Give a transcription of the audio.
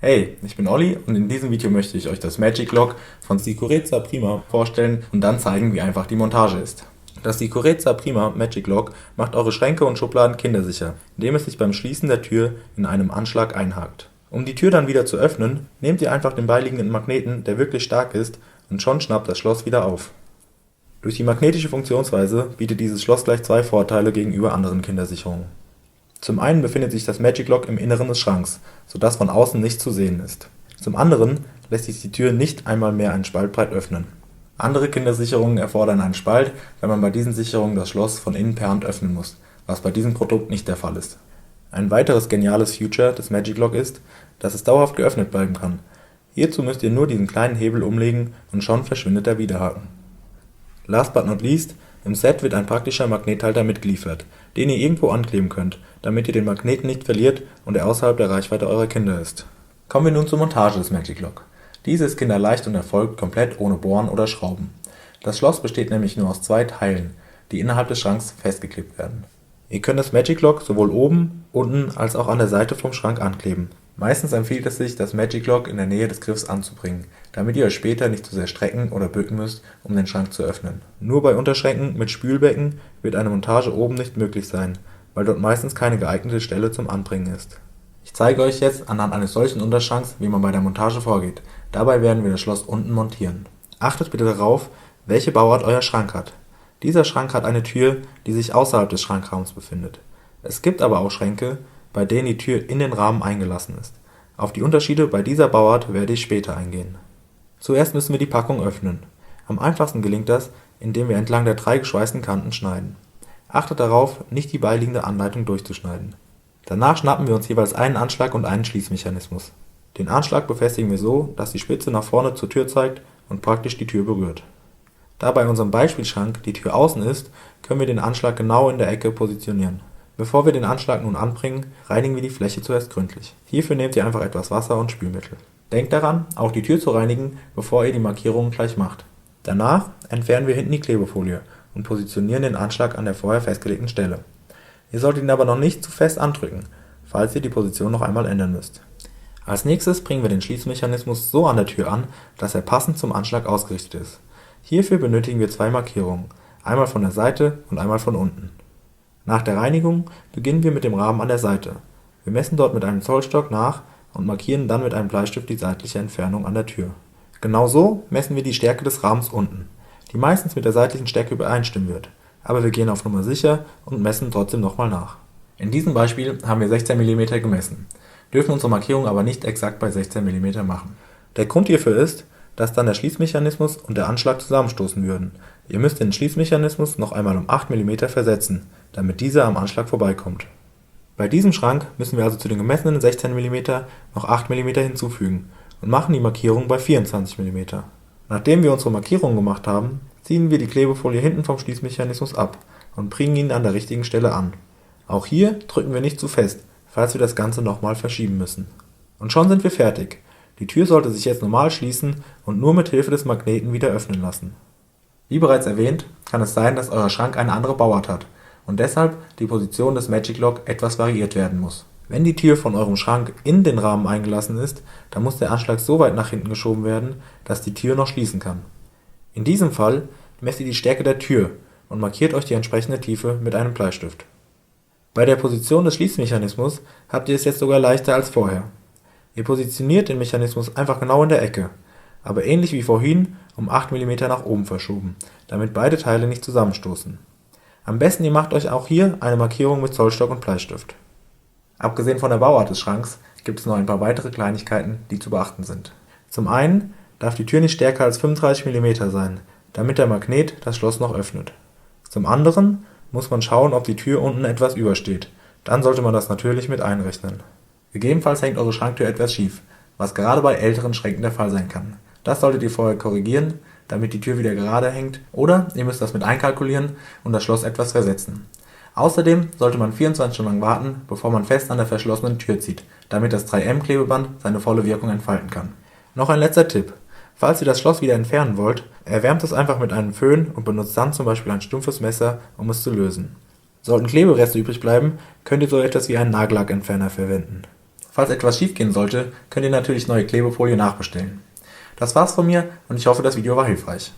Hey, ich bin Olli und in diesem Video möchte ich euch das Magic Lock von Sicurezza Prima vorstellen und dann zeigen, wie einfach die Montage ist. Das Sicurezza Prima Magic Lock macht eure Schränke und Schubladen kindersicher, indem es sich beim Schließen der Tür in einem Anschlag einhakt. Um die Tür dann wieder zu öffnen, nehmt ihr einfach den beiliegenden Magneten, der wirklich stark ist, und schon schnappt das Schloss wieder auf. Durch die magnetische Funktionsweise bietet dieses Schloss gleich zwei Vorteile gegenüber anderen Kindersicherungen. Zum einen befindet sich das Magic Lock im Inneren des Schranks, sodass von außen nichts zu sehen ist. Zum anderen lässt sich die Tür nicht einmal mehr einen Spalt breit öffnen. Andere Kindersicherungen erfordern einen Spalt, wenn man bei diesen Sicherungen das Schloss von innen per Hand öffnen muss, was bei diesem Produkt nicht der Fall ist. Ein weiteres geniales Feature des Magic Lock ist, dass es dauerhaft geöffnet bleiben kann. Hierzu müsst ihr nur diesen kleinen Hebel umlegen und schon verschwindet der Widerhaken. Last but not least, im Set wird ein praktischer Magnethalter mitgeliefert, den ihr irgendwo ankleben könnt, damit ihr den Magneten nicht verliert und er außerhalb der Reichweite eurer Kinder ist. Kommen wir nun zur Montage des Magic Lock. Diese ist kinderleicht und erfolgt komplett ohne Bohren oder Schrauben. Das Schloss besteht nämlich nur aus zwei Teilen, die innerhalb des Schranks festgeklebt werden. Ihr könnt das Magic Lock sowohl oben, unten als auch an der Seite vom Schrank ankleben. Meistens empfiehlt es sich, das Magic Lock in der Nähe des Griffs anzubringen, damit ihr euch später nicht zu sehr strecken oder bücken müsst, um den Schrank zu öffnen. Nur bei Unterschränken mit Spülbecken wird eine Montage oben nicht möglich sein, weil dort meistens keine geeignete Stelle zum Anbringen ist. Ich zeige euch jetzt anhand eines solchen Unterschranks, wie man bei der Montage vorgeht. Dabei werden wir das Schloss unten montieren. Achtet bitte darauf, welche Bauart euer Schrank hat. Dieser Schrank hat eine Tür, die sich außerhalb des Schrankraums befindet. Es gibt aber auch Schränke, bei denen die Tür in den Rahmen eingelassen ist. Auf die Unterschiede bei dieser Bauart werde ich später eingehen. Zuerst müssen wir die Packung öffnen. Am einfachsten gelingt das, indem wir entlang der drei geschweißten Kanten schneiden. Achtet darauf, nicht die beiliegende Anleitung durchzuschneiden. Danach schnappen wir uns jeweils einen Anschlag und einen Schließmechanismus. Den Anschlag befestigen wir so, dass die Spitze nach vorne zur Tür zeigt und praktisch die Tür berührt. Da bei unserem Beispielschrank die Tür außen ist, können wir den Anschlag genau in der Ecke positionieren. Bevor wir den Anschlag nun anbringen, reinigen wir die Fläche zuerst gründlich. Hierfür nehmt ihr einfach etwas Wasser und Spülmittel. Denkt daran, auch die Tür zu reinigen, bevor ihr die Markierungen gleich macht. Danach entfernen wir hinten die Klebefolie und positionieren den Anschlag an der vorher festgelegten Stelle. Ihr solltet ihn aber noch nicht zu fest andrücken, falls ihr die Position noch einmal ändern müsst. Als nächstes bringen wir den Schließmechanismus so an der Tür an, dass er passend zum Anschlag ausgerichtet ist. Hierfür benötigen wir zwei Markierungen, einmal von der Seite und einmal von unten. Nach der Reinigung beginnen wir mit dem Rahmen an der Seite. Wir messen dort mit einem Zollstock nach und markieren dann mit einem Bleistift die seitliche Entfernung an der Tür. Genauso messen wir die Stärke des Rahmens unten, die meistens mit der seitlichen Stärke übereinstimmen wird, aber wir gehen auf Nummer sicher und messen trotzdem nochmal nach. In diesem Beispiel haben wir 16 mm gemessen, dürfen unsere Markierung aber nicht exakt bei 16 mm machen. Der Grund hierfür ist, dass dann der Schließmechanismus und der Anschlag zusammenstoßen würden. Ihr müsst den Schließmechanismus noch einmal um 8 mm versetzen, damit dieser am Anschlag vorbeikommt. Bei diesem Schrank müssen wir also zu den gemessenen 16 mm noch 8 mm hinzufügen und machen die Markierung bei 24 mm. Nachdem wir unsere Markierung gemacht haben, ziehen wir die Klebefolie hinten vom Schließmechanismus ab und bringen ihn an der richtigen Stelle an. Auch hier drücken wir nicht zu fest, falls wir das Ganze nochmal verschieben müssen. Und schon sind wir fertig. Die Tür sollte sich jetzt normal schließen und nur mit Hilfe des Magneten wieder öffnen lassen. Wie bereits erwähnt, kann es sein, dass euer Schrank eine andere Bauart hat und deshalb die Position des Magic Lock etwas variiert werden muss. Wenn die Tür von eurem Schrank in den Rahmen eingelassen ist, dann muss der Anschlag so weit nach hinten geschoben werden, dass die Tür noch schließen kann. In diesem Fall messt ihr die Stärke der Tür und markiert euch die entsprechende Tiefe mit einem Bleistift. Bei der Position des Schließmechanismus habt ihr es jetzt sogar leichter als vorher. Ihr positioniert den Mechanismus einfach genau in der Ecke, aber ähnlich wie vorhin um 8 mm nach oben verschoben, damit beide Teile nicht zusammenstoßen. Am besten ihr macht euch auch hier eine Markierung mit Zollstock und Bleistift. Abgesehen von der Bauart des Schranks gibt es noch ein paar weitere Kleinigkeiten, die zu beachten sind. Zum einen darf die Tür nicht stärker als 35 mm sein, damit der Magnet das Schloss noch öffnet. Zum anderen muss man schauen, ob die Tür unten etwas übersteht, dann sollte man das natürlich mit einrechnen. Gegebenenfalls hängt eure Schranktür etwas schief, was gerade bei älteren Schränken der Fall sein kann. Das solltet ihr vorher korrigieren, damit die Tür wieder gerade hängt, oder ihr müsst das mit einkalkulieren und das Schloss etwas versetzen. Außerdem sollte man 24 Stunden lang warten, bevor man fest an der verschlossenen Tür zieht, damit das 3M-Klebeband seine volle Wirkung entfalten kann. Noch ein letzter Tipp: Falls ihr das Schloss wieder entfernen wollt, erwärmt es einfach mit einem Föhn und benutzt dann zum Beispiel ein stumpfes Messer, um es zu lösen. Sollten Klebereste übrig bleiben, könnt ihr so etwas wie einen Nagellackentferner verwenden. Falls etwas schiefgehen sollte, könnt ihr natürlich neue Klebefolie nachbestellen. Das war's von mir und ich hoffe, das Video war hilfreich.